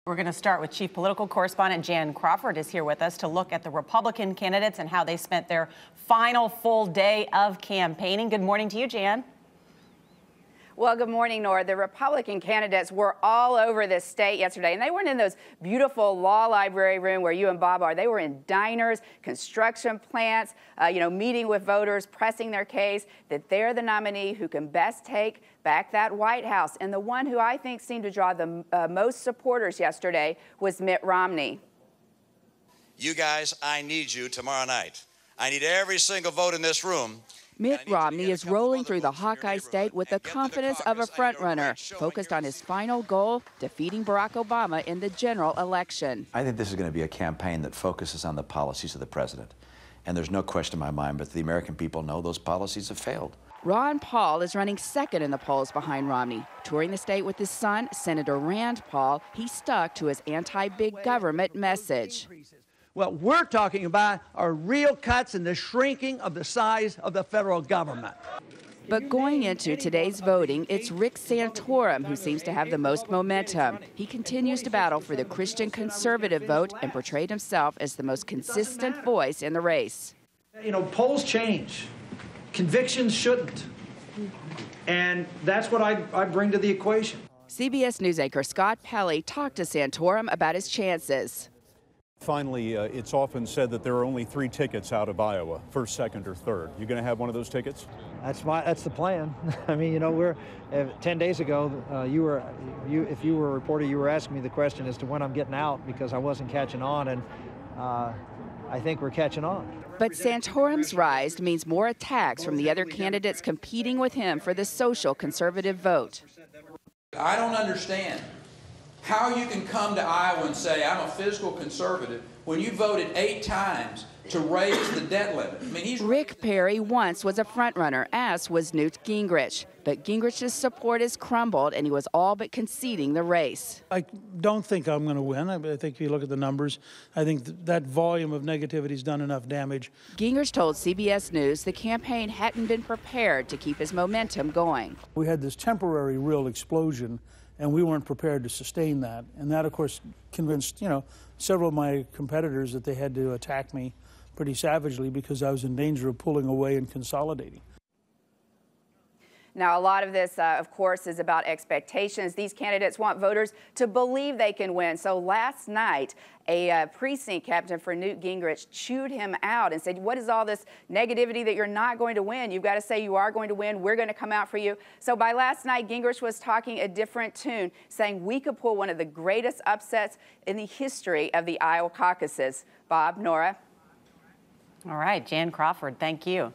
We're going to start with Chief Political Correspondent Jan Crawford is here with us to look at the Republican candidates and how they spent their final full day of campaigning. Good morning to you, Jan. Well, good morning, Nora. The Republican candidates were all over this state yesterday, and they weren't in those beautiful law library room where you and Bob are. They were in diners, construction plants, meeting with voters, pressing their case that they're the nominee who can best take back that White House. And the one who I think seemed to draw the most supporters yesterday was Mitt Romney. You guys, I need you tomorrow night. I need every single vote in this room. Mitt Romney is rolling through the Hawkeye state with the confidence of a frontrunner, focused on his final goal, defeating Barack Obama in the general election. I think this is going to be a campaign that focuses on the policies of the president. And there's no question in my mind, but the American people know those policies have failed. Ron Paul is running second in the polls behind Romney. Touring the state with his son, Senator Rand Paul, he stuck to his anti-big government message. What we're talking about are real cuts in the shrinking of the size of the federal government. But going into today's voting, it's Rick Santorum who seems to have the most momentum. He continues to battle for the Christian conservative vote and portrayed himself as the most consistent voice in the race. You know, polls change. Convictions shouldn't. And that's what I bring to the equation. CBS News anchor Scott Pelley talked to Santorum about his chances. Finally, it's often said that there are only 3 tickets out of Iowa, first, second, or third. You going to have one of those tickets? That's the plan. I mean, you know, we're 10 days ago. If you were a reporter, you were asking me the question as to when I'm getting out because I wasn't catching on, and I think we're catching on. But Santorum's rise means more attacks from the other candidates competing with him for the social conservative vote. I don't understand how you can come to Iowa and say, I'm a fiscal conservative, when you voted 8 times to raise the debt limit. I mean, Rick Perry once was a frontrunner, as was Newt Gingrich. But Gingrich's support has crumbled, and he was all but conceding the race. I don't think I'm going to win. I think if you look at the numbers, I think that volume of negativity has done enough damage. Gingrich told CBS News the campaign hadn't been prepared to keep his momentum going. We had this temporary real explosion, and we weren't prepared to sustain that. And that, of course, convinced, several of my competitors that they had to attack me pretty savagely because I was in danger of pulling away and consolidating. Now, a lot of this, of course, is about expectations. These candidates want voters to believe they can win. So last night, a precinct captain for Newt Gingrich chewed him out and said, what is all this negativity that you're not going to win? You've got to say you are going to win. We're going to come out for you. So by last night, Gingrich was talking a different tune, saying we could pull one of the greatest upsets in the history of the Iowa caucuses. Bob, Nora. All right, Jan Crawford, thank you.